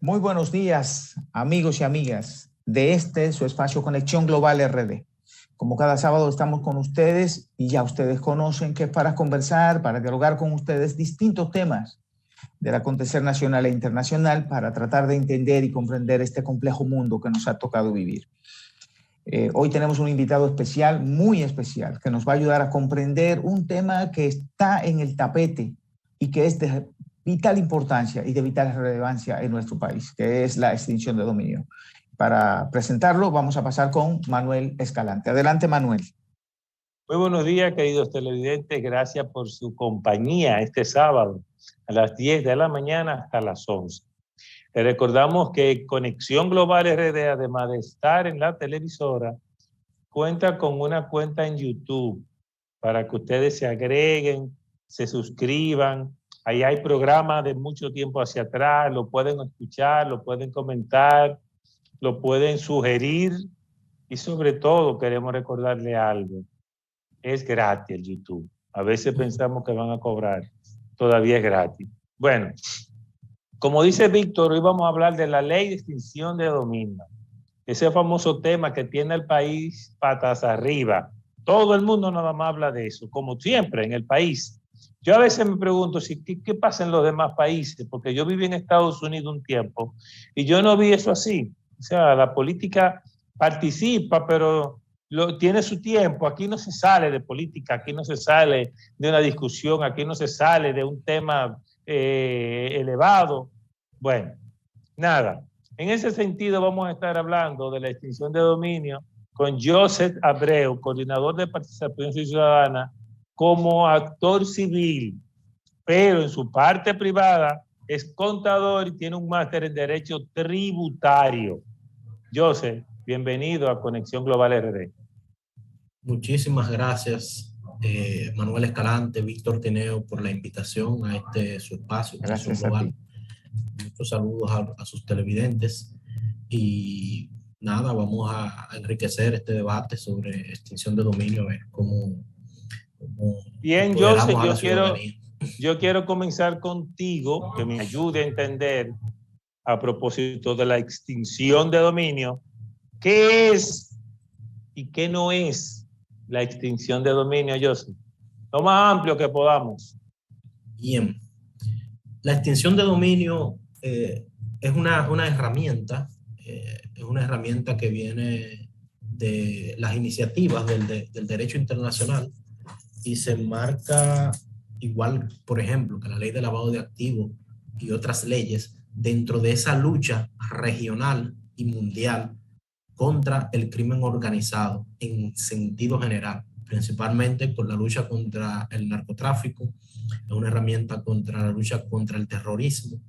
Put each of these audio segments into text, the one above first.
Muy buenos días, amigos y amigas de su espacio Conexión Global RD. Como cada sábado estamos con ustedes y ya ustedes conocen que es para conversar, para dialogar con ustedes distintos temas del acontecer nacional e internacional para tratar de entender y comprender este complejo mundo que nos ha tocado vivir. Hoy tenemos un invitado especial, muy especial, que nos va a ayudar a comprender un tema que está en el tapete y que es de vital importancia y de vital relevancia en nuestro país, que es la extinción de dominio. Para presentarlo vamos a pasar con Manuel Escalante. Adelante, Manuel. Muy buenos días, queridos televidentes. Gracias por su compañía este sábado a las 10 de la mañana hasta las 11. Les recordamos que Conexión Global RD, además de estar en la televisora, cuenta con una cuenta en YouTube para que ustedes se agreguen, se suscriban. Ahí hay programas de mucho tiempo hacia atrás, lo pueden escuchar, lo pueden comentar, lo pueden sugerir y sobre todo queremos recordarle algo. Es gratis el YouTube. A veces pensamos que van a cobrar. Todavía es gratis. Bueno, como dice Víctor, hoy vamos a hablar de la ley de extinción de dominio. Ese famoso tema que tiene el país patas arriba. Todo el mundo nada más habla de eso, como siempre en el país. Yo a veces me pregunto ¿qué pasa en los demás países? Porque yo viví en Estados Unidos un tiempo y yo no vi eso así. O sea, la política participa, pero tiene su tiempo. Aquí no se sale de política, aquí no se sale de una discusión, aquí no se sale de un tema elevado. Bueno, nada. En ese sentido vamos a estar hablando de la extinción de dominio con Joseph Abreu, coordinador de participación ciudadana, como actor civil, pero en su parte privada es contador y tiene un máster en Derecho Tributario. Joseph, bienvenido a Conexión Global RD. Muchísimas gracias, Manuel Escalante, Víctor Tineo, por la invitación a su espacio. Gracias a ti. Muchos saludos a sus televidentes y nada, vamos a enriquecer este debate sobre extinción de dominio, a ver cómo bien, Joseph, yo quiero comenzar contigo, que me ayude a entender a propósito de la extinción de dominio, ¿qué es y qué no es la extinción de dominio, Joseph? Lo más amplio que podamos. Bien, la extinción de dominio es una herramienta, que viene de las iniciativas del derecho internacional y se enmarca igual, por ejemplo, que la ley de lavado de activos y otras leyes dentro de esa lucha regional y mundial contra el crimen organizado en sentido general, principalmente con la lucha contra el narcotráfico, es una herramienta contra la lucha contra el terrorismo,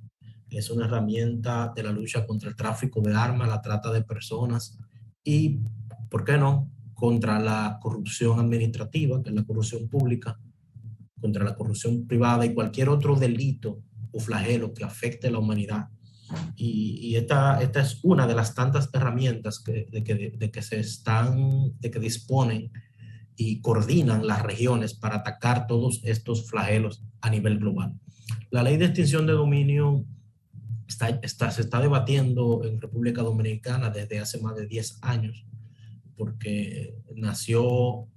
es una herramienta de la lucha contra el tráfico de armas, la trata de personas y, ¿por qué no?, contra la corrupción administrativa, que es la corrupción pública, contra la corrupción privada y cualquier otro delito o flagelo que afecte a la humanidad. Y esta es una de las tantas herramientas de que disponen y coordinan las regiones para atacar todos estos flagelos a nivel global. La ley de extinción de dominio se está debatiendo en República Dominicana desde hace más de 10 años, porque nació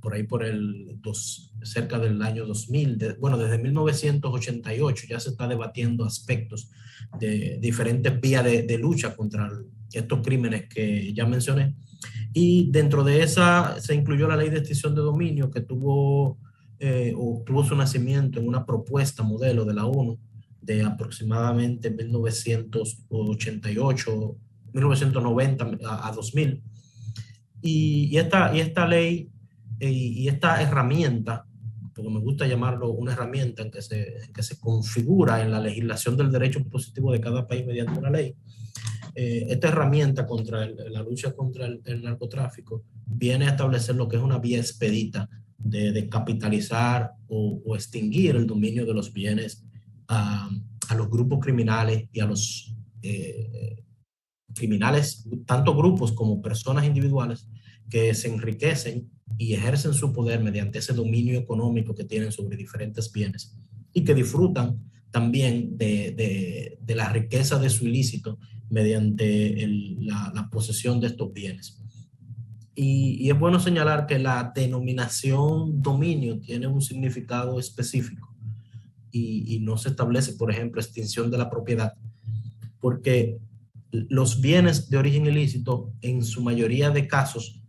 por ahí cerca del año 2000, desde 1988 ya se está debatiendo aspectos de diferentes vías de lucha contra estos crímenes que ya mencioné, y dentro de esa se incluyó la ley de extinción de dominio que tuvo su nacimiento en una propuesta modelo de la ONU de aproximadamente 1990 a 2000, y esta ley y esta herramienta, porque me gusta llamarlo una herramienta en que se configura en la legislación del derecho positivo de cada país mediante una ley, esta herramienta contra la lucha contra el narcotráfico viene a establecer lo que es una vía expedita de capitalizar o extinguir el dominio de los bienes a los grupos criminales y a los criminales, tanto grupos como personas individuales, que se enriquecen y ejercen su poder mediante ese dominio económico que tienen sobre diferentes bienes y que disfrutan también de la riqueza de su ilícito mediante la posesión de estos bienes. Y es bueno señalar que la denominación dominio tiene un significado específico y no se establece, por ejemplo, extinción de la propiedad, porque los bienes de origen ilícito en su mayoría de casos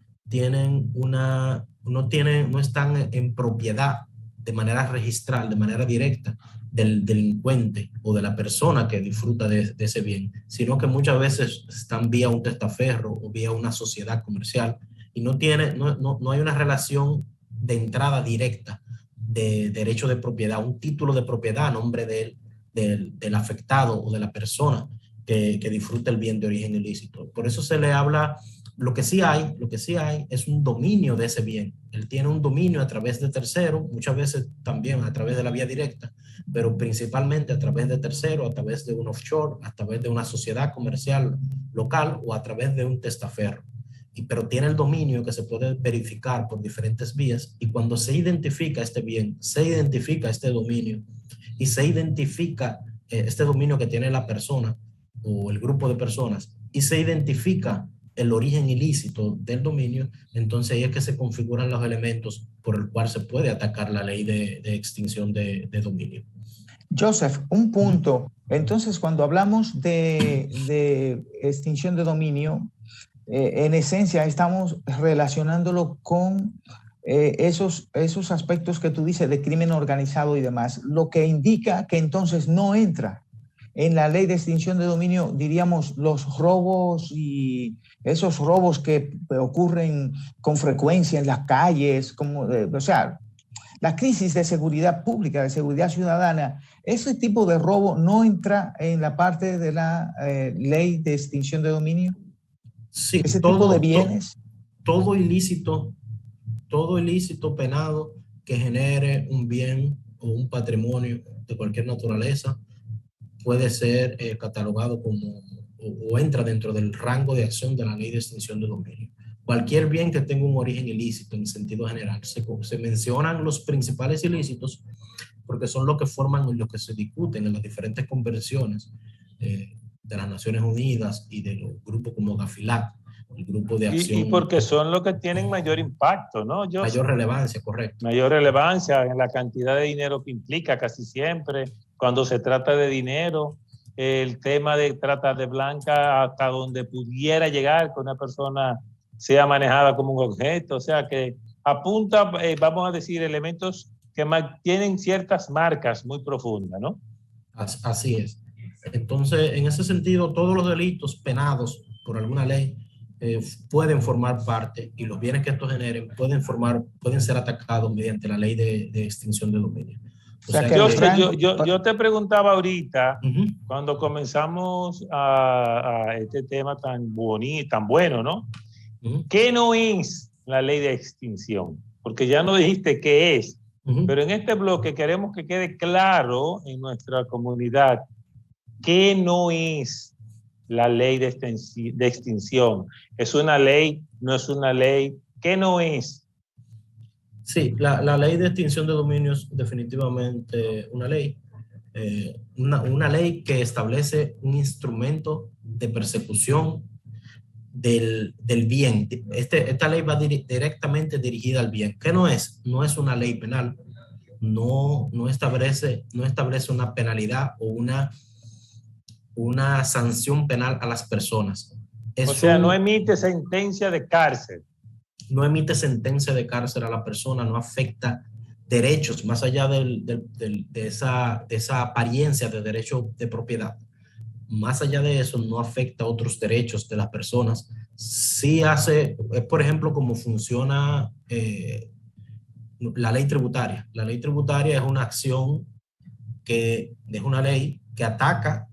no están en propiedad de manera registral, de manera directa del delincuente o de la persona que disfruta de ese bien, sino que muchas veces están vía un testaferro o vía una sociedad comercial y no hay una relación de entrada directa de derecho de propiedad, un título de propiedad a nombre del afectado o de la persona que disfruta el bien de origen ilícito. Por eso se le habla, lo que sí hay es un dominio de ese bien. Él tiene un dominio a través de terceros, muchas veces también a través de la vía directa, pero principalmente a través de terceros, a través de un offshore, a través de una sociedad comercial local o a través de un testaferro. Pero tiene el dominio que se puede verificar por diferentes vías, y cuando se identifica este bien, se identifica este dominio y se identifica este dominio que tiene la persona o el grupo de personas y se identifica el origen ilícito del dominio, entonces ahí es que se configuran los elementos por el cual se puede atacar la ley de extinción de dominio. Joseph, un punto. Entonces, cuando hablamos de extinción de dominio, en esencia estamos relacionándolo con esos aspectos que tú dices de crimen organizado y demás, lo que indica que entonces no entra en la ley de extinción de dominio, diríamos, los robos y esos robos que ocurren con frecuencia en las calles, o sea, la crisis de seguridad pública, de seguridad ciudadana. ¿Ese tipo de robo no entra en la parte de la ley de extinción de dominio? Sí, ese tipo de bienes. Todo ilícito penado que genere un bien o un patrimonio de cualquier naturaleza puede ser catalogado como o entra dentro del rango de acción de la ley de extinción de dominio. Cualquier bien que tenga un origen ilícito en sentido general. Se mencionan los principales ilícitos porque son los que forman y los que se discuten en las diferentes convenciones de las Naciones Unidas y de los grupos como GAFILAC, el grupo de acción. Y porque son los que tienen mayor impacto, ¿no? Mayor relevancia, correcto. Mayor relevancia en la cantidad de dinero que implica casi siempre. Cuando se trata de dinero, el tema de trata de blanca hasta donde pudiera llegar que una persona sea manejada como un objeto. O sea que apunta, vamos a decir, elementos que tienen ciertas marcas muy profundas, ¿no? Así es. Entonces, en ese sentido, todos los delitos penados por alguna ley pueden formar parte, y los bienes que estos generen pueden ser atacados mediante la ley de extinción de dominio. O sea, que yo te preguntaba ahorita, cuando comenzamos a este tema tan bonito, tan bueno, ¿no? ¿Qué no es la ley de extinción? Porque ya no dijiste qué es, pero en este bloque queremos que quede claro en nuestra comunidad qué no es la ley de extinción. ¿Es una ley? ¿No es una ley? ¿Qué no es? Sí, la ley de extinción de dominio es definitivamente una ley. Una ley que establece un instrumento de persecución del bien. Esta ley va directamente dirigida al bien. ¿Qué no es? No es una ley penal. No establece una penalidad o una sanción penal a las personas. O sea, no emite sentencia de cárcel. No emite sentencia de cárcel a la persona, no afecta derechos, más allá de esa apariencia de derecho de propiedad. Más allá de eso, no afecta otros derechos de las personas. Sí hace, por ejemplo, cómo funciona la ley tributaria. La ley tributaria es una acción es una ley que ataca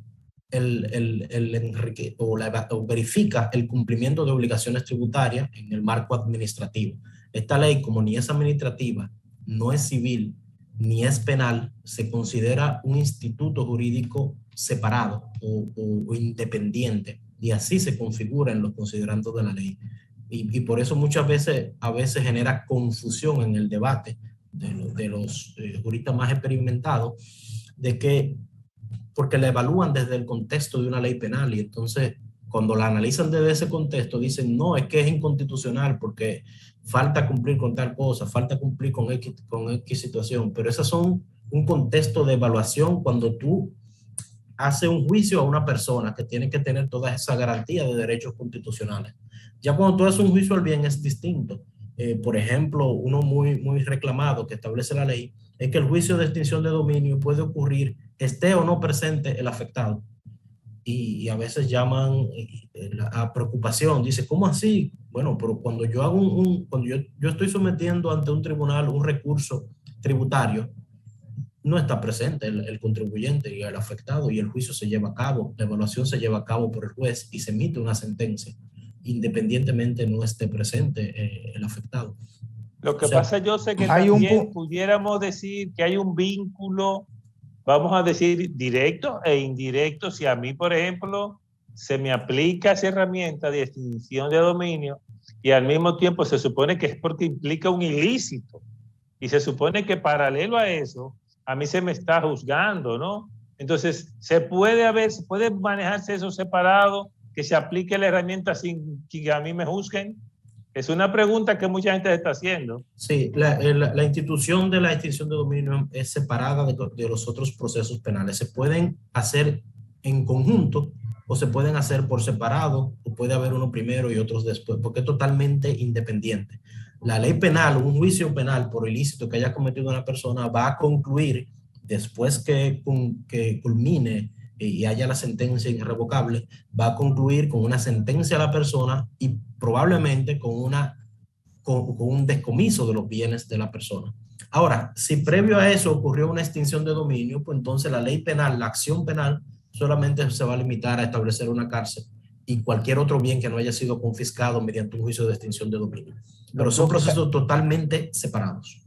o verifica el cumplimiento de obligaciones tributarias en el marco administrativo. Esta ley, como ni es administrativa, no es civil, ni es penal, se considera un instituto jurídico separado o independiente, y así se configura en los considerandos de la ley. Y por eso muchas veces, genera confusión en el debate de los juristas más experimentados, de que porque la evalúan desde el contexto de una ley penal y entonces cuando la analizan desde ese contexto dicen, no, es que es inconstitucional porque falta cumplir con tal cosa, falta cumplir con X situación, pero esas son un contexto de evaluación cuando tú haces un juicio a una persona que tiene que tener todas esas garantías de derechos constitucionales. Ya cuando tú haces un juicio al bien es distinto. Por ejemplo, uno muy reclamado que establece la ley es que el juicio de extinción de dominio puede ocurrir esté o no presente el afectado. Y a veces llaman a preocupación. Dice, ¿cómo así? Bueno, pero cuando yo hago cuando yo estoy sometiendo ante un tribunal un recurso tributario, no está presente el contribuyente y el afectado y el juicio se lleva a cabo, la evaluación se lleva a cabo por el juez y se emite una sentencia, independientemente no esté presente el afectado. Lo que pasa, yo sé que también pudiéramos decir que hay un vínculo, vamos a decir, directo e indirecto. Si a mí, por ejemplo, se me aplica esa herramienta de extinción de dominio y al mismo tiempo se supone que es porque implica un ilícito y se supone que paralelo a eso, a mí se me está juzgando, ¿no? Entonces, puede manejarse eso separado, que se aplique la herramienta sin que a mí me juzguen. Es una pregunta que mucha gente está haciendo. Sí, la institución de la extinción de dominio es separada de los otros procesos penales. Se pueden hacer en conjunto o se pueden hacer por separado, o puede haber uno primero y otros después, porque es totalmente independiente. La ley penal, un juicio penal por ilícito que haya cometido una persona va a concluir después que culmine y haya la sentencia irrevocable, va a concluir con una sentencia a la persona y probablemente con un descomiso de los bienes de la persona. Ahora, si previo a eso ocurrió una extinción de dominio, pues entonces la ley penal, la acción penal, solamente se va a limitar a establecer una cárcel y cualquier otro bien que no haya sido confiscado mediante un juicio de extinción de dominio. Pero son procesos totalmente separados.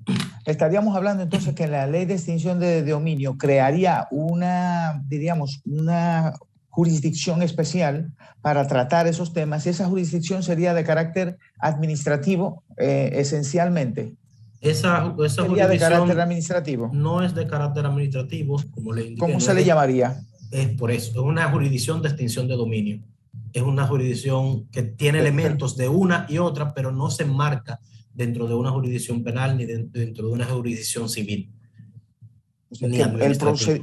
Estaríamos hablando entonces que la ley de extinción de dominio crearía una jurisdicción especial para tratar esos temas y esa jurisdicción sería de carácter administrativo esencialmente. Esa sería de carácter administrativo. No es de carácter administrativo, como le indiqué. ¿Cómo se le llamaría? Es por eso, es una jurisdicción de extinción de dominio. Es una jurisdicción que tiene elementos de una y otra, pero no se enmarca dentro de una jurisdicción penal ni dentro de una jurisdicción civil. O sea,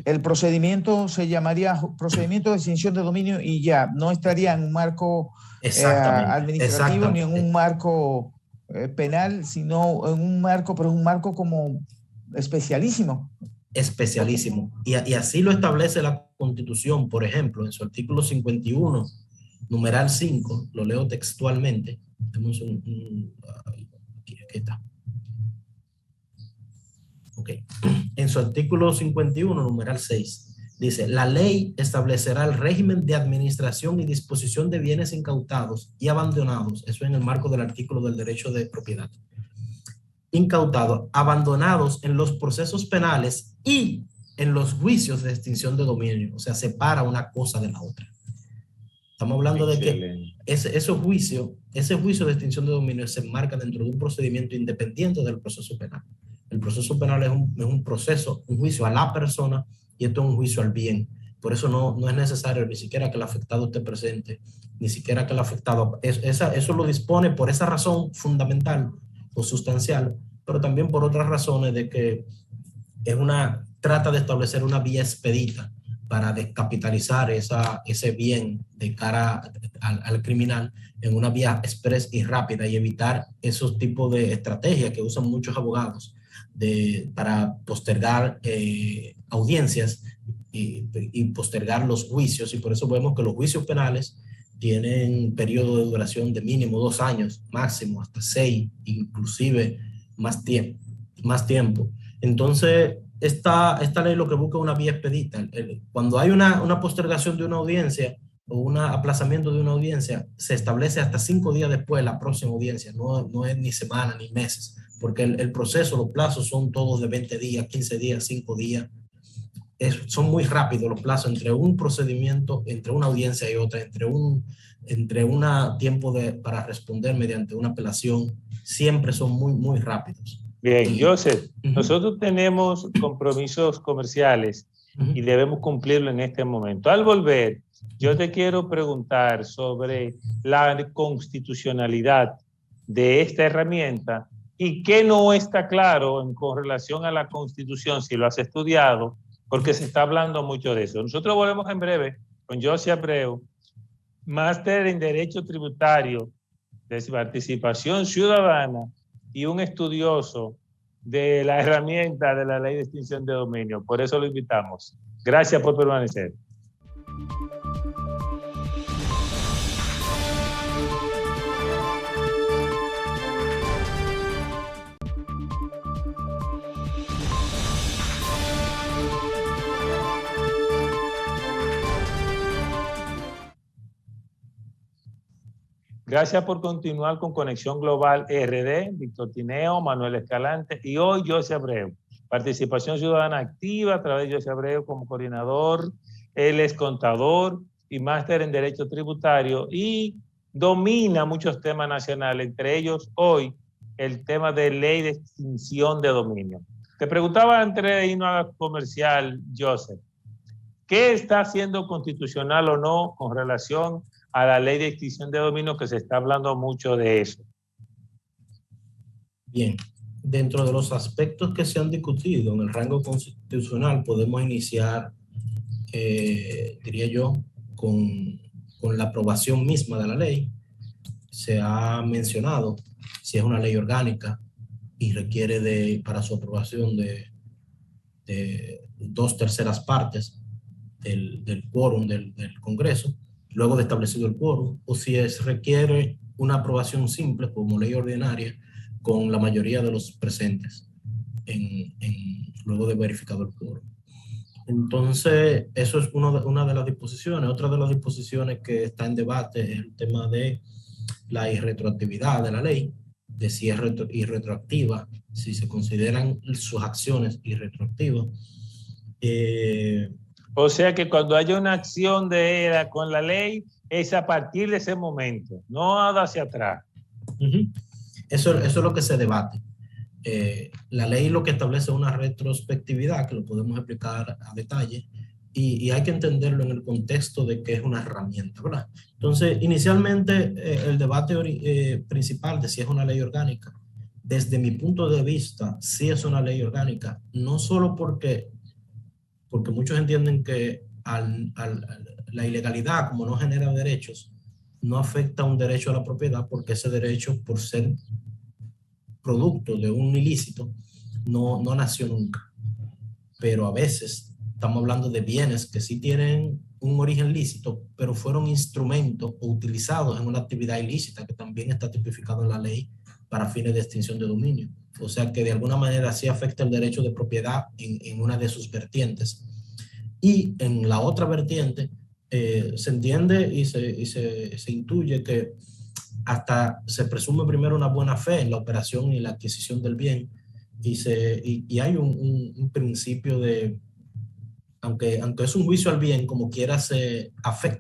el procedimiento se llamaría procedimiento de extinción de dominio y ya no estaría en un marco administrativo ni en un marco penal, sino en un marco, pero un marco como especialísimo. Especialísimo. Y así lo establece la Constitución, por ejemplo, en su artículo 51, numeral 5, lo leo textualmente. Aquí está. Ok. En su artículo 51, numeral 6, dice, la ley establecerá el régimen de administración y disposición de bienes incautados y abandonados, eso en el marco del artículo del derecho de propiedad, incautados, abandonados en los procesos penales y en los juicios de extinción de dominio, o sea, separa una cosa de la otra. Estamos hablando de que ese juicio de extinción de dominio se enmarca dentro de un procedimiento independiente del proceso penal. El proceso penal es un proceso, un juicio a la persona y esto es un juicio al bien. Por eso no es necesario ni siquiera que el afectado esté presente, ni siquiera que el afectado, eso lo dispone por esa razón fundamental o sustancial, pero también por otras razones de que trata de establecer una vía expedita para descapitalizar ese bien de cara al criminal en una vía express y rápida y evitar esos tipos de estrategias que usan muchos abogados para postergar audiencias y postergar los juicios. Y por eso vemos que los juicios penales tienen periodo de duración de mínimo 2 años, máximo hasta 6, inclusive más tiempo. Entonces, esta ley lo que busca es una vía expedita. Cuando hay una postergación de una audiencia o un aplazamiento de una audiencia, se establece hasta 5 días después la próxima audiencia, no es ni semana ni meses, porque el proceso, los plazos son todos de 20 días, 15 días, 5 días. Son muy rápidos los plazos entre un procedimiento, entre una audiencia y otra, entre un tiempo para responder mediante una apelación, siempre son muy rápidos. Bien, Joseph, nosotros tenemos compromisos comerciales y debemos cumplirlo en este momento. Al volver, yo te quiero preguntar sobre la constitucionalidad de esta herramienta y qué no está claro con relación a la Constitución, si lo has estudiado, porque se está hablando mucho de eso. Nosotros volvemos en breve con José Abreu, máster en Derecho Tributario de Participación Ciudadana y un estudioso de la herramienta de la Ley de Extinción de Dominio. Por eso lo invitamos. Gracias por permanecer. Gracias por continuar con Conexión Global RD, Víctor Tineo, Manuel Escalante y hoy José Abreu. Participación ciudadana activa a través de José Abreu como coordinador. Él es contador y máster en Derecho Tributario y domina muchos temas nacionales, entre ellos hoy el tema de Ley de Extinción de Dominio. Te preguntaba antes de irnos a la comercial, Joseph, ¿qué está haciendo constitucional o no con relación a la Ley de Extinción de Dominio, que se está hablando mucho de eso? Bien, dentro de los aspectos que se han discutido en el rango constitucional, podemos iniciar, diría yo, con la aprobación misma de la ley. Se ha mencionado si es una ley orgánica y requiere para su aprobación de 2/3 partes del quórum del Congreso, luego de establecido el quórum, o si requiere una aprobación simple como ley ordinaria con la mayoría de los presentes luego de verificado el quórum. Entonces, eso es una de las disposiciones. Otra de las disposiciones que está en debate es el tema de la irretroactividad de la ley, de si es irretroactiva, si se consideran sus acciones irretroactivas. O sea que cuando haya una acción con la ley, es a partir de ese momento, no hacia atrás. Eso es lo que se debate. La ley lo que establece es una retrospectividad, que lo podemos explicar a detalle, y hay que entenderlo en el contexto de que es una herramienta, ¿verdad? Entonces, inicialmente, el debate principal de si es una ley orgánica, desde mi punto de vista, sí es una ley orgánica, no solo porque muchos entienden que la ilegalidad, como no genera derechos, no afecta un derecho a la propiedad, porque ese derecho, por ser producto de un ilícito, no nació nunca. Pero a veces estamos hablando de bienes que sí tienen un origen lícito, pero fueron instrumentos o utilizados en una actividad ilícita que también está tipificado en la ley para fines de extinción de dominio. O sea que de alguna manera sí afecta el derecho de propiedad en una de sus vertientes. Y en la otra vertiente se entiende y se intuye que hasta se presume primero una buena fe en la operación y la adquisición del bien, y hay un principio de, aunque es un juicio al bien, como quiera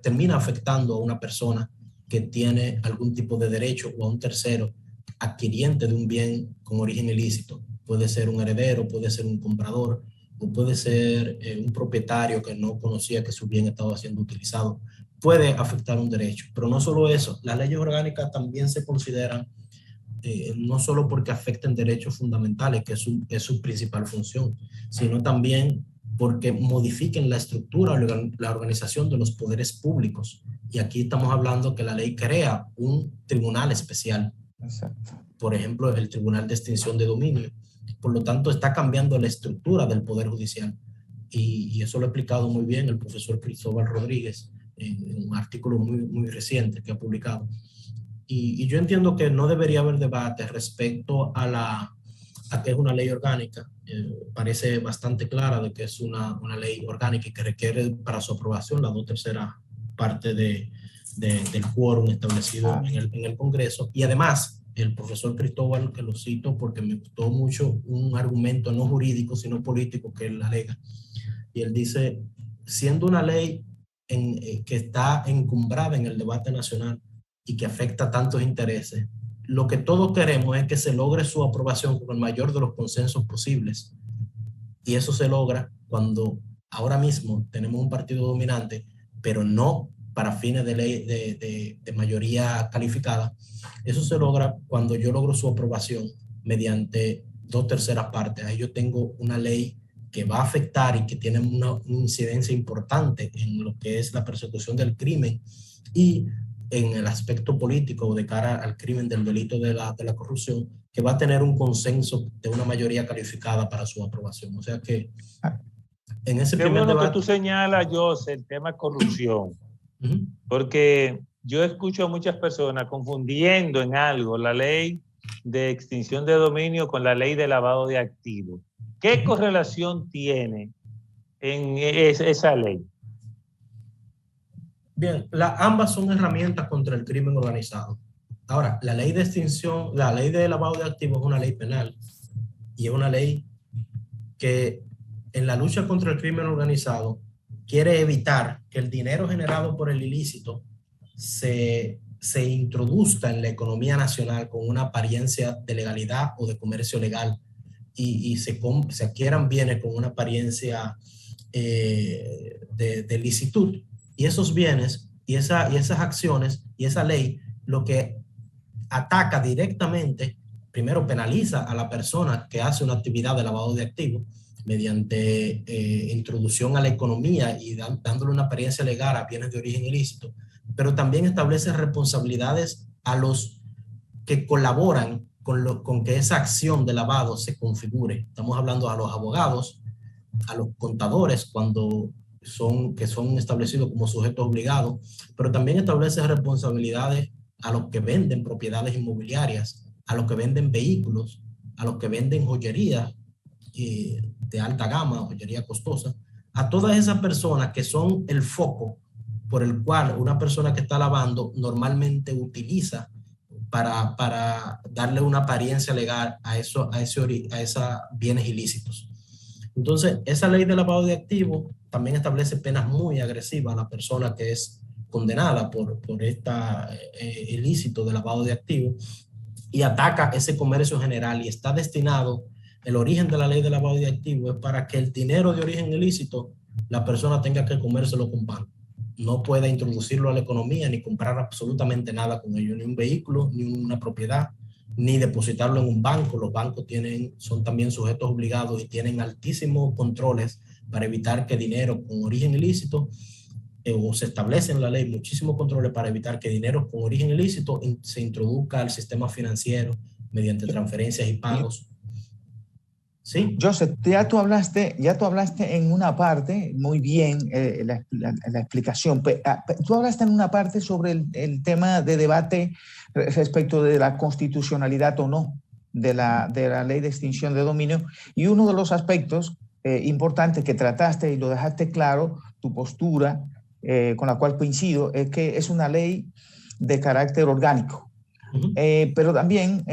termina afectando a una persona que tiene algún tipo de derecho, o a un tercero adquiriente de un bien con origen ilícito. Puede ser un heredero, puede ser un comprador, o puede ser un propietario que no conocía que su bien estaba siendo utilizado. Puede afectar un derecho, pero no solo eso, las leyes orgánicas también se consideran no solo porque afecten derechos fundamentales, que es su principal función, sino también porque modifiquen la estructura o la organización de los poderes públicos. Y aquí estamos hablando que la ley crea un tribunal especial. Exacto. Por ejemplo, el Tribunal de Extinción de Dominio. Por lo tanto, está cambiando la estructura del Poder Judicial. Y eso lo ha explicado muy bien el profesor Cristóbal Rodríguez en un artículo muy reciente que ha publicado. Y yo entiendo que no debería haber debate respecto a que es una ley orgánica. Parece bastante clara de que es una ley orgánica y que requiere para su aprobación la 2/3 parte del quórum establecido en el Congreso. Y además, el profesor Cristóbal, que lo cito porque me gustó mucho un argumento no jurídico, sino político que él alega. Y él dice, siendo una ley que está encumbrada en el debate nacional y que afecta a tantos intereses, lo que todos queremos es que se logre su aprobación con el mayor de los consensos posibles. Y eso se logra cuando ahora mismo tenemos un partido dominante, pero no para fines de ley de mayoría calificada. Eso se logra cuando yo logro su aprobación mediante 2/3 partes. Ahí yo tengo una ley que va a afectar y que tiene una incidencia importante en lo que es la persecución del crimen y en el aspecto político de cara al crimen del delito de la corrupción, que va a tener un consenso de una mayoría calificada para su aprobación. O sea que en ese primer bueno debate... que tú señalas, José, el tema corrupción, porque yo escucho a muchas personas confundiendo en algo la ley de extinción de dominio con la ley de lavado de activos. ¿Qué correlación tiene en esa ley? Bien, ambas son herramientas contra el crimen organizado. Ahora, la ley de extinción, la ley de lavado de activos es una ley penal y es una ley que en la lucha contra el crimen organizado quiere evitar que el dinero generado por el ilícito se introduzca en la economía nacional con una apariencia de legalidad o de comercio legal y se adquieran bienes con una apariencia de licitud. Y esos bienes y esas acciones y esa ley lo que ataca directamente, primero penaliza a la persona que hace una actividad de lavado de activos mediante introducción a la economía y dándole una apariencia legal a bienes de origen ilícito, pero también establece responsabilidades a los que colaboran con que esa acción de lavado se configure. Estamos hablando a los abogados, a los contadores cuando son establecidos como sujetos obligados, pero también establece responsabilidades a los que venden propiedades inmobiliarias, a los que venden vehículos, a los que venden joyería de alta gama, joyería costosa, a todas esas personas que son el foco por el cual una persona que está lavando normalmente utiliza para darle una apariencia legal a esos bienes ilícitos. Entonces, esa ley de lavado de activos también establece penas muy agresivas a la persona que es condenada por este ilícito de lavado de activos y ataca ese comercio general y está destinado, el origen de la ley de lavado de activos es para que el dinero de origen ilícito la persona tenga que comérselo con pan. No pueda introducirlo a la economía ni comprar absolutamente nada con ello, ni un vehículo, ni una propiedad, ni depositarlo en un banco. Los bancos son también sujetos obligados y tienen altísimos controles para evitar que dinero con origen ilícito, o se establece en la ley muchísimos controles para evitar que dinero con origen ilícito se introduzca al sistema financiero mediante transferencias y pagos. ¿Sí? Joseph, ya tú hablaste en una parte, muy bien, la explicación. Tú hablaste en una parte sobre el tema de debate respecto de la constitucionalidad o no de la ley de extinción de dominio, y uno de los aspectos importantes que trataste y lo dejaste claro, tu postura, con la cual coincido, es que es una ley de carácter orgánico. Pero también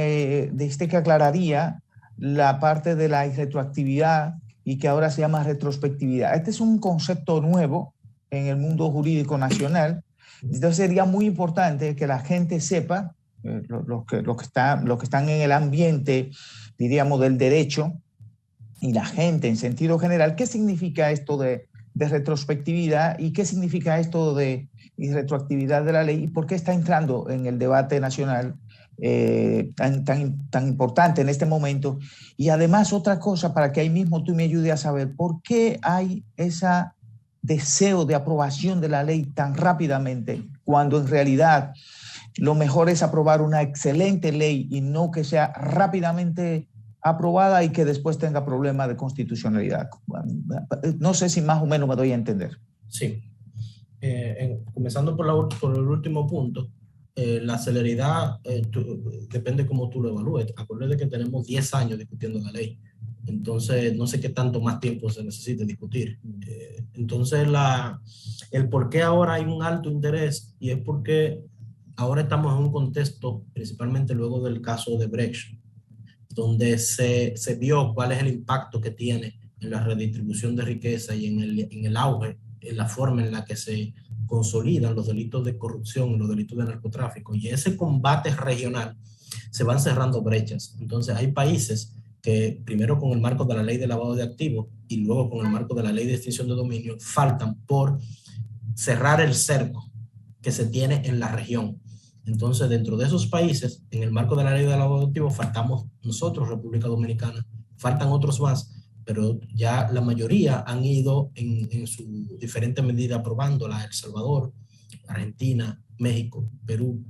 dijiste que aclararía la parte de la irretroactividad y que ahora se llama retrospectividad. Este es un concepto nuevo en el mundo jurídico nacional. Entonces sería muy importante que la gente sepa, los que están en el ambiente, diríamos, del derecho, y la gente en sentido general, qué significa esto de retrospectividad y qué significa esto de irretroactividad de la ley y por qué está entrando en el debate nacional tan importante en este momento. Y además otra cosa, para que ahí mismo tú me ayudes a saber por qué hay ese deseo de aprobación de la ley tan rápidamente, cuando en realidad lo mejor es aprobar una excelente ley y no que sea rápidamente aprobada y que después tenga problemas de constitucionalidad. No sé si más o menos me doy a entender. Sí. Comenzando por el último punto, la celeridad depende cómo tú lo evalúes. Acuérdate que tenemos 10 años discutiendo la ley. Entonces, no sé qué tanto más tiempo se necesita discutir. Entonces, el por qué ahora hay un alto interés, y es porque ahora estamos en un contexto, principalmente luego del caso de Brecht, donde se vio cuál es el impacto que tiene en la redistribución de riqueza y en el auge, en la forma en la que se consolidan los delitos de corrupción y los delitos de narcotráfico. Y ese combate regional se van cerrando brechas. Entonces hay países que primero con el marco de la ley de lavado de activos y luego con el marco de la ley de extinción de dominio faltan por cerrar el cerco que se tiene en la región. Entonces, dentro de esos países, en el marco de la ley de lavado de activos, faltamos nosotros, República Dominicana, faltan otros más, pero ya la mayoría han ido en su diferente medida aprobándola: El Salvador, Argentina, México, Perú,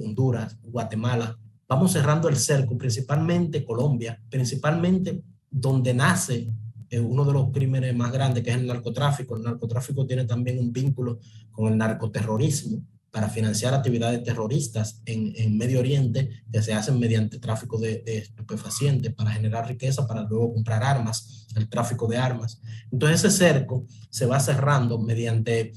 Honduras, Guatemala. Vamos cerrando el cerco, principalmente Colombia, principalmente donde nace uno de los crímenes más grandes, que es el narcotráfico. El narcotráfico tiene también un vínculo con el narcoterrorismo para financiar actividades terroristas en Medio Oriente, que se hacen mediante tráfico de estupefacientes para generar riqueza, para luego comprar armas, el tráfico de armas. Entonces ese cerco se va cerrando mediante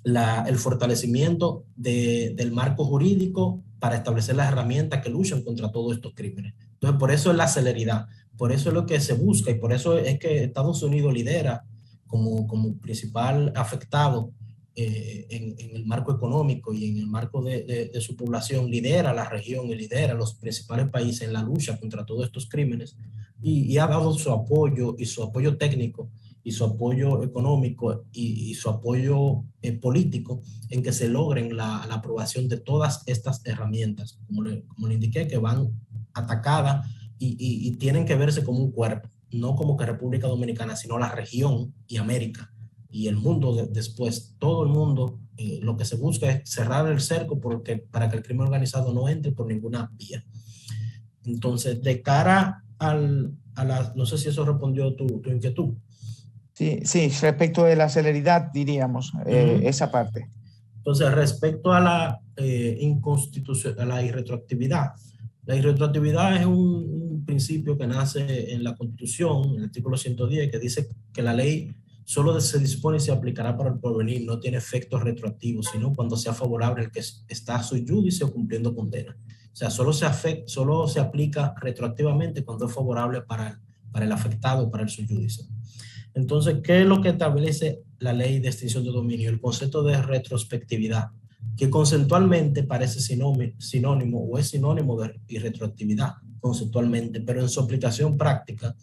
el fortalecimiento del marco jurídico para establecer las herramientas que luchan contra todos estos crímenes. Entonces, por eso es la celeridad, por eso es lo que se busca, y por eso es que Estados Unidos lidera como principal afectado en el marco económico y en el marco de su población, lidera la región y lidera los principales países en la lucha contra todos estos crímenes, y ha dado su apoyo y su apoyo técnico y su apoyo económico y su apoyo político en que se logren la aprobación de todas estas herramientas, como le indiqué, que van atacadas y tienen que verse como un cuerpo, no como que República Dominicana, sino la región y América y el mundo después, todo el mundo. Lo que se busca es cerrar el cerco para que el crimen organizado no entre por ninguna vía. Entonces, de cara no sé si eso respondió tu inquietud. Sí, sí, respecto de la celeridad, diríamos, esa parte. Entonces, respecto a la a la irretroactividad. La irretroactividad es un principio que nace en la Constitución, en el artículo 110, que dice que la ley solo se dispone y se aplicará para el porvenir, no tiene efectos retroactivos, sino cuando sea favorable el que está sui judice o cumpliendo condena. O sea, solo se aplica retroactivamente cuando es favorable para el afectado, para el sui judice. Entonces, ¿qué es lo que establece la ley de extinción de dominio? El concepto de retrospectividad, que conceptualmente parece sinónimo o es sinónimo de irretroactividad conceptualmente, pero en su aplicación práctica,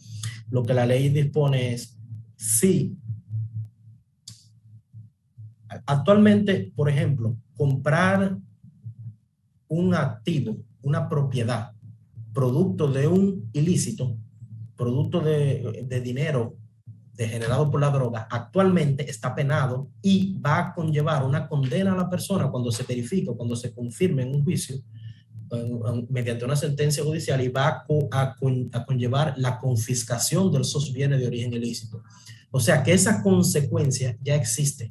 lo que la ley dispone es, si actualmente, por ejemplo, comprar un activo, una propiedad, producto de un ilícito, producto de dinero generado por la droga, actualmente está penado y va a conllevar una condena a la persona cuando se verifique, cuando se confirme en un juicio, mediante una sentencia judicial, y va a conllevar la confiscación de esos bienes de origen ilícito. O sea que esa consecuencia ya existe.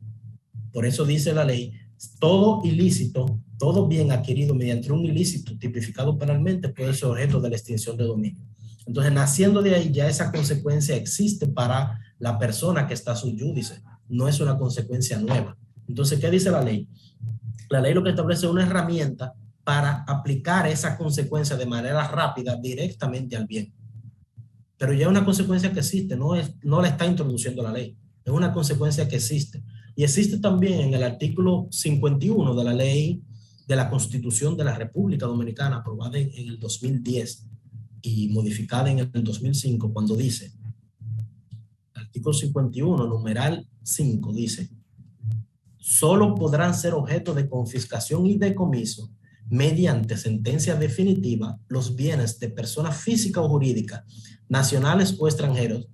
Por eso dice la ley, todo ilícito, todo bien adquirido mediante un ilícito tipificado penalmente puede ser objeto de la extinción de dominio. Entonces, naciendo de ahí, ya esa consecuencia existe para la persona que está sui judice, no es una consecuencia nueva. Entonces, ¿qué dice la ley? La ley lo que establece es una herramienta para aplicar esa consecuencia de manera rápida directamente al bien. Pero ya es una consecuencia que existe, no la está introduciendo la ley, es una consecuencia que existe. Y existe también en el artículo 51 de la ley de la Constitución de la República Dominicana, aprobada en el 2010 y modificada en el 2005, cuando dice, artículo 51, numeral 5, dice, solo podrán ser objeto de confiscación y decomiso mediante sentencia definitiva los bienes de personas físicas o jurídicas, nacionales o extranjeros,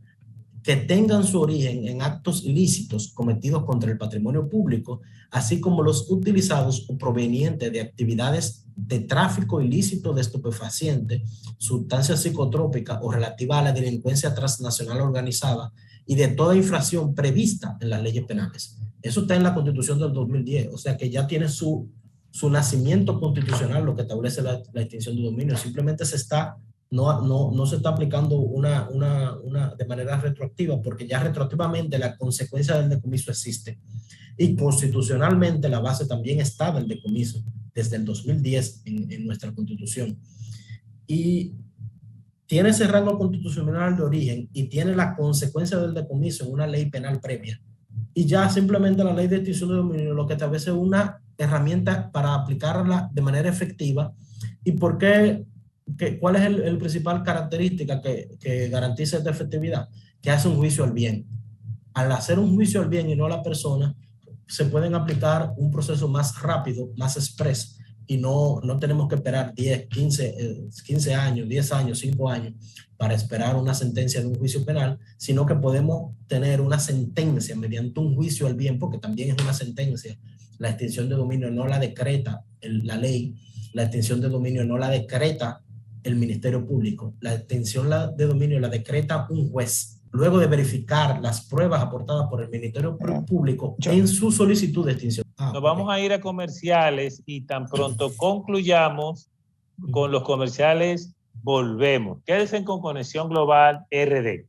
que tengan su origen en actos ilícitos cometidos contra el patrimonio público, así como los utilizados o provenientes de actividades de tráfico ilícito de estupefacientes, sustancias psicotrópicas o relativa a la delincuencia transnacional organizada y de toda infracción prevista en las leyes penales. Eso está en la Constitución del 2010, o sea que ya tiene su nacimiento constitucional, lo que establece la extinción de dominio. Simplemente no se está aplicando de manera retroactiva, porque ya retroactivamente la consecuencia del decomiso existe. Y constitucionalmente la base también está del decomiso desde el 2010 en nuestra Constitución. Y tiene ese rango constitucional de origen y tiene la consecuencia del decomiso en una ley penal previa. Y ya simplemente la ley de extinción de dominio lo que establece una herramienta para aplicarla de manera efectiva. ¿Y por qué ¿Cuál es el principal característica que garantiza esta efectividad? Que hace un juicio al bien. Al hacer un juicio al bien y no a la persona, se pueden aplicar un proceso más rápido, más express, y no tenemos que esperar 10, 15 años, 10 años, 5 años para esperar una sentencia de un juicio penal, sino que podemos tener una sentencia mediante un juicio al bien, porque también es una sentencia. La extinción de dominio no la decreta la ley, la extinción de dominio no la decreta el Ministerio Público, la extinción de dominio la decreta un juez, luego de verificar las pruebas aportadas por el Ministerio Público en su solicitud de extinción. Nos vamos a ir a comerciales y tan pronto concluyamos con los comerciales, volvemos. Quédense con Conexión Global RD.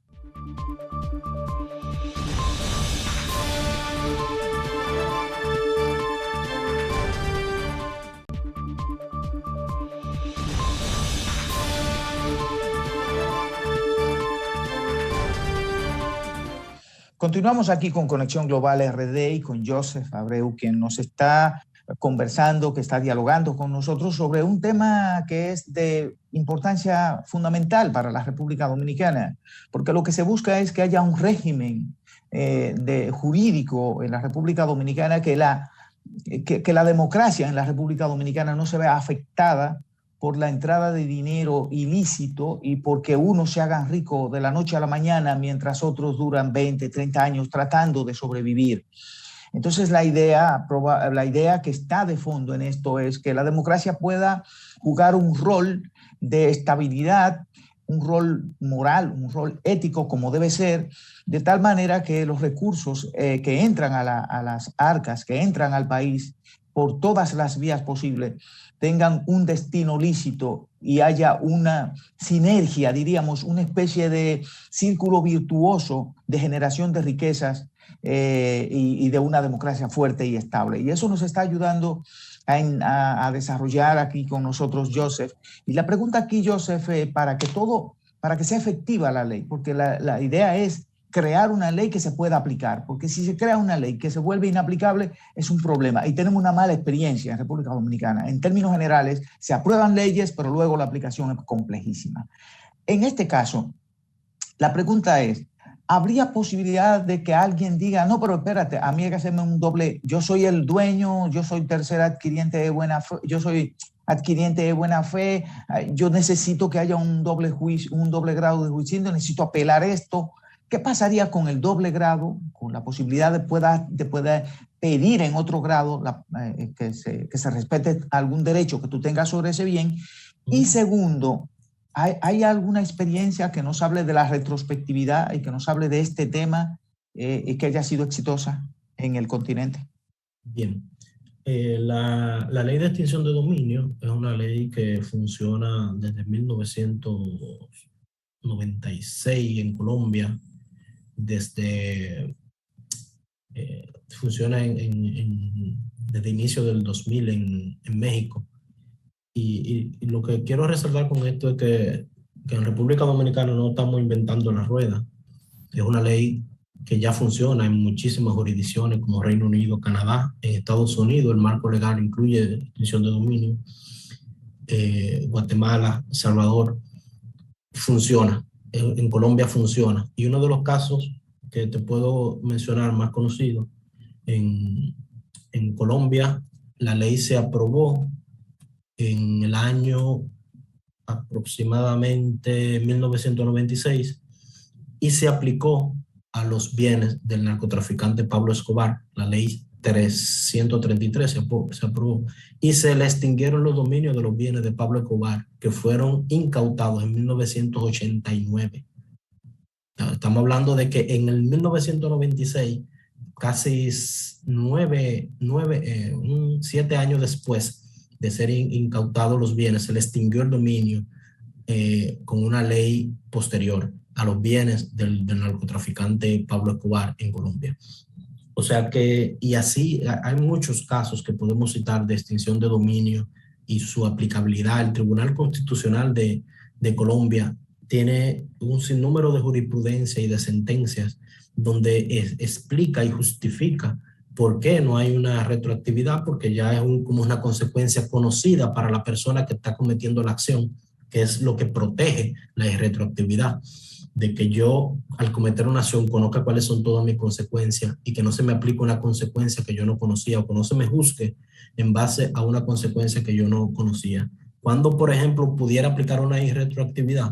Continuamos aquí con Conexión Global RD y con Joseph Abreu, quien nos está conversando, que está dialogando con nosotros sobre un tema que es de importancia fundamental para la República Dominicana, porque lo que se busca es que haya un régimen jurídico en la República Dominicana, que la democracia en la República Dominicana no se vea afectada por la entrada de dinero ilícito y porque unos se hagan ricos de la noche a la mañana mientras otros duran 20, 30 años tratando de sobrevivir. Entonces la idea que está de fondo en esto es que la democracia pueda jugar un rol de estabilidad, un rol moral, un rol ético como debe ser, de tal manera que los recursos que entran a las arcas, que entran al país por todas las vías posibles, tengan un destino lícito y haya una sinergia, diríamos, una especie de círculo virtuoso de generación de riquezas y de una democracia fuerte y estable. Y eso nos está ayudando a desarrollar aquí con nosotros Joseph. Y la pregunta aquí, Joseph, para que sea efectiva la ley, porque la idea es crear una ley que se pueda aplicar, porque si se crea una ley que se vuelve inaplicable es un problema y tenemos una mala experiencia en República Dominicana. En términos generales, se aprueban leyes, pero luego la aplicación es complejísima. En este caso, la pregunta es, ¿habría posibilidad de que alguien diga, no, pero espérate, a mí hay que hacerme un doble, yo soy el dueño, yo soy tercer adquiriente de buena fe, yo soy adquiriente de buena fe, yo necesito que haya un doble juicio, un doble grado de juicio, necesito apelar esto? ¿Qué pasaría con el doble grado, con la posibilidad de poder pedir en otro grado que se respete algún derecho que tú tengas sobre ese bien? Y segundo, ¿hay alguna experiencia que nos hable de la retrospectividad y que nos hable de este tema y que haya sido exitosa en el continente? Bien. La ley de extinción de dominio es una ley que funciona desde 1996 en Colombia. Funciona desde inicio del 2000 en México. Y lo que quiero resaltar con esto es que en República Dominicana no estamos inventando la rueda. Es una ley que ya funciona en muchísimas jurisdicciones como Reino Unido, Canadá. En Estados Unidos el marco legal incluye extinción de dominio. Guatemala, Salvador, funciona. En Colombia funciona. Y uno de los casos que te puedo mencionar más conocido, en Colombia la ley se aprobó en el año aproximadamente 1996 y se aplicó a los bienes del narcotraficante Pablo Escobar. La ley 333 se aprobó y se le extinguieron los dominios de los bienes de Pablo Escobar que fueron incautados en 1989. Estamos hablando de que en el 1996, casi 7 años después de ser incautados los bienes, se le extinguió el dominio con una ley posterior a los bienes del narcotraficante Pablo Escobar en Colombia. O sea que, y así hay muchos casos que podemos citar de extinción de dominio y su aplicabilidad. El Tribunal Constitucional de Colombia tiene un sinnúmero de jurisprudencia y de sentencias donde explica y justifica por qué no hay una retroactividad, porque ya es como una consecuencia conocida para la persona que está cometiendo la acción, que es lo que protege la irretroactividad, de que yo al cometer una acción conozca cuáles son todas mis consecuencias y que no se me aplique una consecuencia que yo no conocía o que no se me juzgue en base a una consecuencia que yo no conocía. Cuando, por ejemplo, pudiera aplicar una irretroactividad,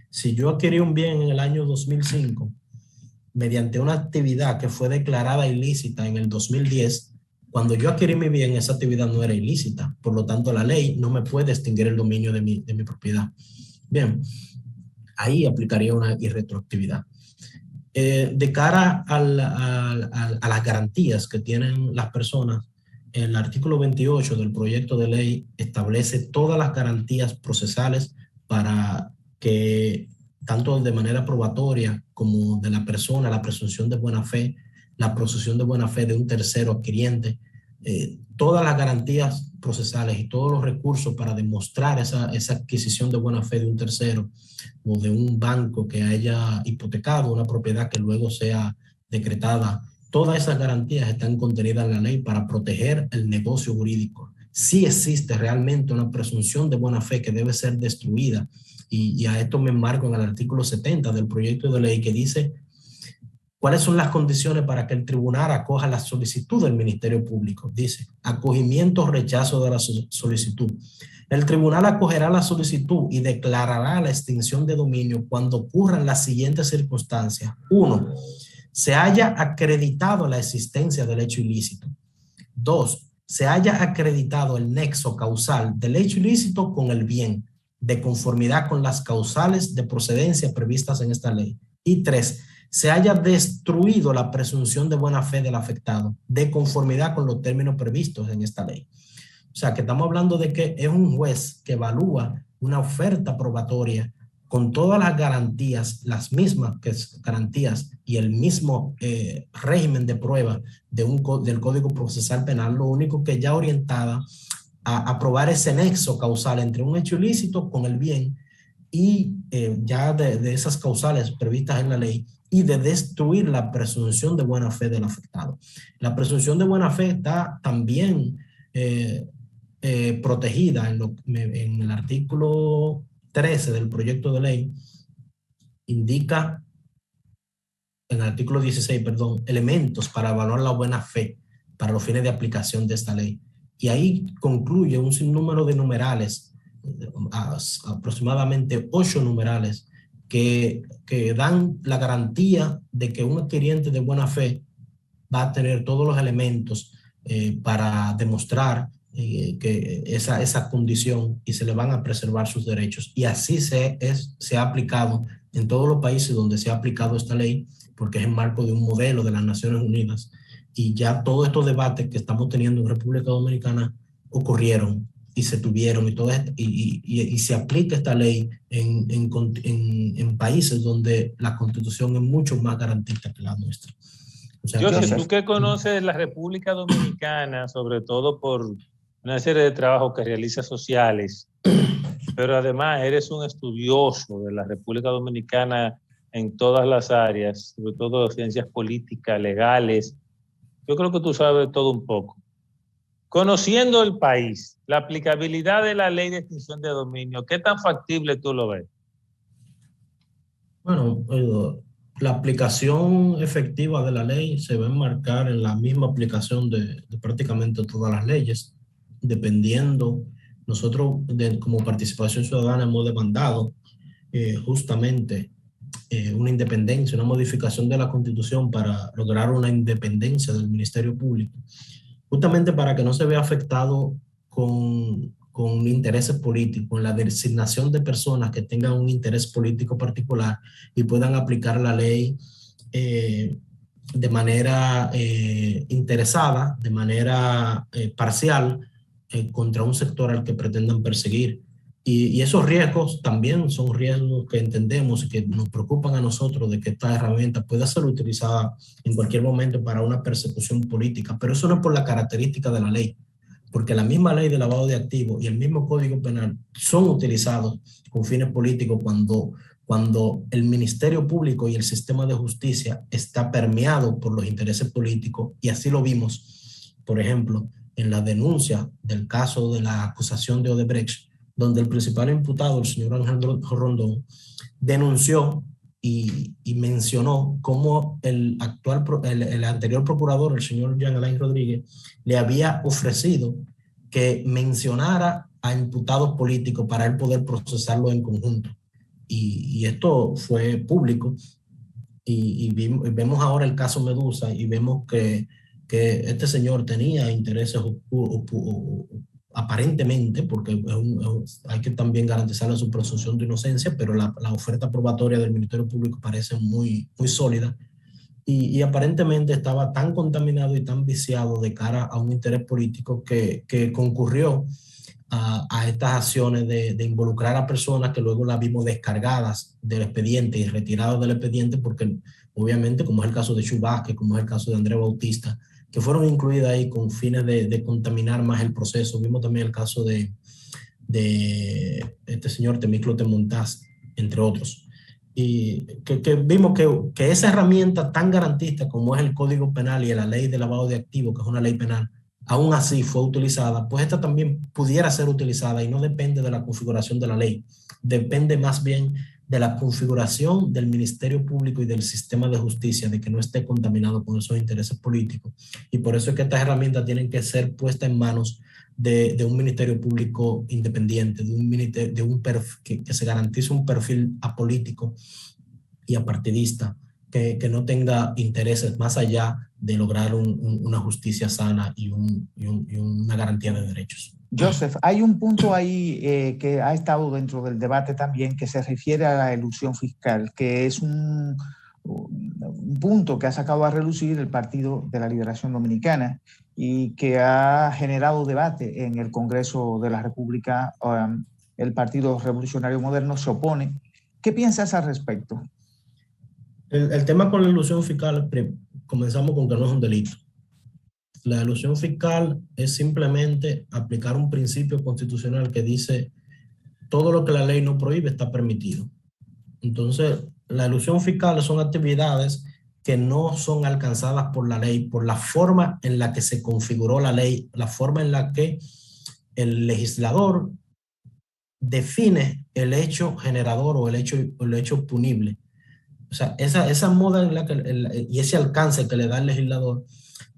si yo adquirí un bien en el año 2005 mediante una actividad que fue declarada ilícita en el 2010, cuando yo adquirí mi bien, esa actividad no era ilícita. Por lo tanto, la ley no me puede extinguir el dominio de mi propiedad. Bien, ahí aplicaría una irretroactividad. De cara a las garantías que tienen las personas, el artículo 28 del proyecto de ley establece todas las garantías procesales para que, tanto de manera probatoria como de la persona, la presunción de buena fe, la presunción de buena fe de un tercero adquiriente, todas las garantías procesales y todos los recursos para demostrar esa adquisición de buena fe de un tercero o de un banco que haya hipotecado una propiedad que luego sea decretada, todas esas garantías están contenidas en la ley para proteger el negocio jurídico. Sí existe realmente una presunción de buena fe que debe ser destruida, y a esto me enmarco en el artículo 70 del proyecto de ley, que dice cuáles son las condiciones para que el tribunal acoja la solicitud del Ministerio Público. Dice, acogimiento o rechazo de la solicitud. El tribunal acogerá la solicitud y declarará la extinción de dominio cuando ocurran las siguientes circunstancias. 1. Se haya acreditado la existencia del hecho ilícito. 2. Se haya acreditado el nexo causal del hecho ilícito con el bien, de conformidad con las causales de procedencia previstas en esta ley. Y 3. Se haya destruido la presunción de buena fe del afectado, de conformidad con los términos previstos en esta ley. O sea, que estamos hablando de que es un juez que evalúa una oferta probatoria con todas las garantías, las mismas garantías y el mismo régimen de prueba del Código Procesal Penal, lo único que ya orientada a probar ese nexo causal entre un hecho ilícito con el bien y ya de esas causales previstas en la ley, y de destruir la presunción de buena fe del afectado. La presunción de buena fe está también protegida en el artículo 13 del proyecto de ley. Indica, en el artículo 16, perdón, elementos para evaluar la buena fe para los fines de aplicación de esta ley. Y ahí concluye un sinnúmero de numerales, aproximadamente 8 numerales, que dan la garantía de que un adquiriente de buena fe va a tener todos los elementos para demostrar que esa condición, y se le van a preservar sus derechos. Y así se ha aplicado en todos los países donde se ha aplicado esta ley, porque es en marco de un modelo de las Naciones Unidas. Y ya todos estos debates que estamos teniendo en República Dominicana ocurrieron y se tuvieron, y se aplica esta ley en países donde la Constitución es mucho más garantista que la nuestra. O sea, Joseph, tú que conoces la República Dominicana, sobre todo por una serie de trabajos que realizas sociales, pero además eres un estudioso de la República Dominicana en todas las áreas, sobre todo ciencias políticas, legales. Yo creo que tú sabes todo un poco. Conociendo el país, la aplicabilidad de la ley de extinción de dominio, ¿qué tan factible tú lo ves? Bueno, la aplicación efectiva de la ley se va a enmarcar en la misma aplicación de prácticamente todas las leyes, dependiendo. Nosotros, como Participación Ciudadana, hemos demandado justamente una independencia, una modificación de la Constitución para lograr una independencia del Ministerio Público, justamente para que no se vea afectado con intereses políticos, en la designación de personas que tengan un interés político particular y puedan aplicar la ley de manera interesada, de manera parcial, contra un sector al que pretendan perseguir. Y esos riesgos también son riesgos que entendemos y que nos preocupan a nosotros, de que esta herramienta pueda ser utilizada en cualquier momento para una persecución política. Pero eso no es por la característica de la ley, porque la misma ley de lavado de activos y el mismo Código Penal son utilizados con fines políticos cuando el Ministerio Público y el sistema de justicia está permeado por los intereses políticos. Y así lo vimos, por ejemplo, en la denuncia del caso de la acusación de Odebrecht, donde el principal imputado, el señor Ángel Rondón, denunció y mencionó cómo el anterior procurador, el señor Jean Alain Rodríguez, le había ofrecido que mencionara a imputados políticos para él poder procesarlo en conjunto. Y esto fue público. Y vemos ahora el caso Medusa y vemos que este señor tenía intereses aparentemente, porque hay que también garantizarle su presunción de inocencia, pero la oferta probatoria del Ministerio Público parece muy, muy sólida, y aparentemente estaba tan contaminado y tan viciado de cara a un interés político que concurrió a estas acciones de involucrar a personas que luego las vimos descargadas del expediente y retiradas del expediente, porque obviamente, como es el caso de Chu Vázquez, como es el caso de Andrés Bautista, que fueron incluidas ahí con fines de contaminar más el proceso. Vimos también el caso de este señor Temíclo Montaz, entre otros. Y que vimos que esa herramienta tan garantista como es el Código Penal y la ley de lavado de activos, que es una ley penal, aún así fue utilizada, pues esta también pudiera ser utilizada, y no depende de la configuración de la ley, depende más bien de la configuración del Ministerio Público y del sistema de justicia, de que no esté contaminado con esos intereses políticos. Y por eso es que estas herramientas tienen que ser puestas en manos de un Ministerio Público independiente, que se garantice un perfil apolítico y apartidista, que no tenga intereses más allá de lograr una justicia sana y una garantía de derechos. Joseph, hay un punto ahí que ha estado dentro del debate también, que se refiere a la elusión fiscal, que es un punto que ha sacado a relucir el Partido de la Liberación Dominicana y que ha generado debate en el Congreso de la República. El Partido Revolucionario Moderno se opone. ¿Qué piensas al respecto? El tema con la elusión fiscal, comenzamos con que no es un delito. La elusión fiscal es simplemente aplicar un principio constitucional que dice todo lo que la ley no prohíbe está permitido. Entonces, la elusión fiscal son actividades que no son alcanzadas por la ley, por la forma en la que se configuró la ley, la forma en la que el legislador define el hecho generador o el hecho punible. O sea, esa moda en la que, y ese alcance que le da el legislador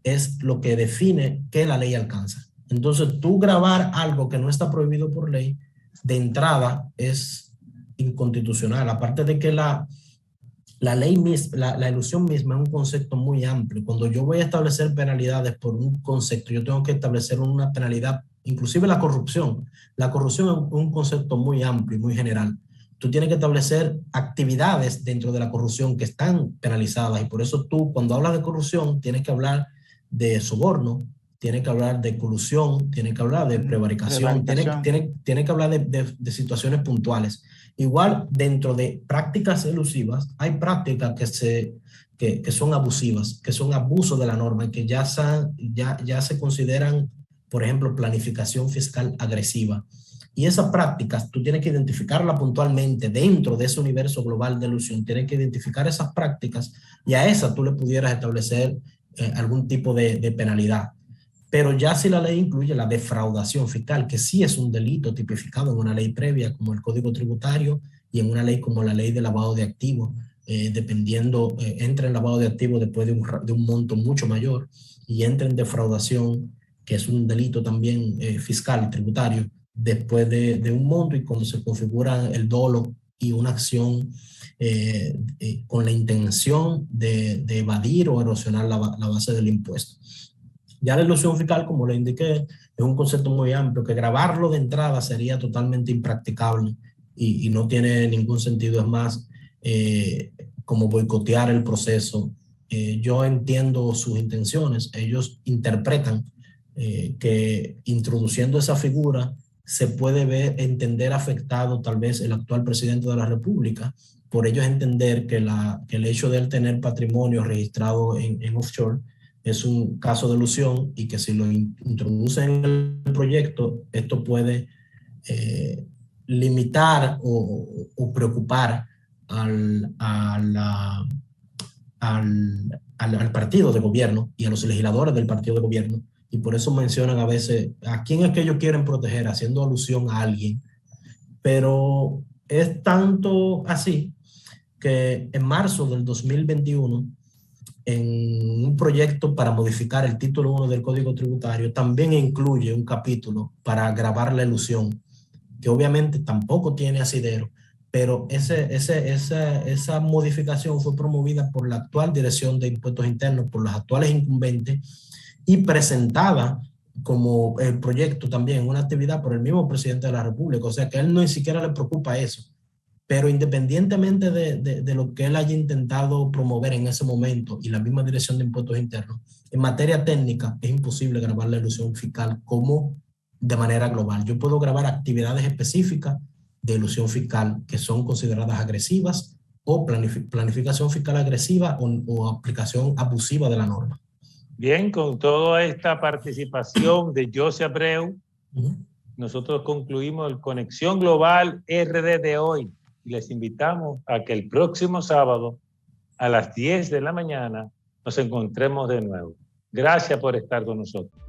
es lo que define que la ley alcanza. Entonces, tú gravar algo que no está prohibido por ley, de entrada es inconstitucional. Aparte de que la ley misma, la elusión misma es un concepto muy amplio. Cuando yo voy a establecer penalidades por un concepto, yo tengo que establecer una penalidad, inclusive la corrupción. La corrupción es un concepto muy amplio y muy general. Tú tienes que establecer actividades dentro de la corrupción que están penalizadas, y por eso tú, cuando hablas de corrupción, tienes que hablar de soborno, tienes que hablar de colusión, tienes que hablar de prevaricación, tienes que hablar de situaciones puntuales. Igual, dentro de prácticas elusivas, hay prácticas que son abusivas, que son abusos de la norma y que ya se consideran, por ejemplo, planificación fiscal agresiva. Y esas prácticas, tú tienes que identificarlas puntualmente dentro de ese universo global de elusión. Tienes que identificar esas prácticas y a esas tú le pudieras establecer algún tipo de penalidad. Pero ya si la ley incluye la defraudación fiscal, que sí es un delito tipificado en una ley previa como el Código Tributario y en una ley como la ley de lavado de activos, dependiendo, entra en lavado de activos después de un monto mucho mayor, y entra en defraudación, que es un delito también fiscal y tributario, después de un monto, y cuando se configura el dolo y una acción con la intención de evadir o erosionar la base del impuesto. Ya la elusión fiscal, como le indiqué, es un concepto muy amplio, que grabarlo de entrada sería totalmente impracticable y no tiene ningún sentido. Es más, como boicotear el proceso. Yo entiendo sus intenciones. Ellos interpretan que introduciendo esa figura se puede entender afectado tal vez el actual presidente de la República, por ellos entender que el hecho de él tener patrimonio registrado en offshore es un caso de elusión, y que si lo introducen en el proyecto, esto puede limitar o preocupar al partido de gobierno y a los legisladores del partido de gobierno. Y por eso mencionan a veces a quién es que ellos quieren proteger, haciendo alusión a alguien pero es tanto así que en marzo del 2021, en un proyecto para modificar el título 1 del Código Tributario, también incluye un capítulo para agravar la elusión, que obviamente tampoco tiene asidero, pero esa modificación fue promovida por la actual Dirección de Impuestos Internos, por los actuales incumbentes, y presentada como el proyecto también, una actividad por el mismo presidente de la República. O sea que a él no ni siquiera le preocupa eso. Pero independientemente de lo que él haya intentado promover en ese momento y la misma Dirección de Impuestos Internos, en materia técnica es imposible grabar la elusión fiscal como de manera global. Yo puedo grabar actividades específicas de elusión fiscal que son consideradas agresivas o planificación fiscal agresiva o aplicación abusiva de la norma. Bien, con toda esta participación de José Abreu, nosotros concluimos el Conexión Global RD de hoy. Les invitamos a que el próximo sábado a las 10 de la mañana nos encontremos de nuevo. Gracias por estar con nosotros.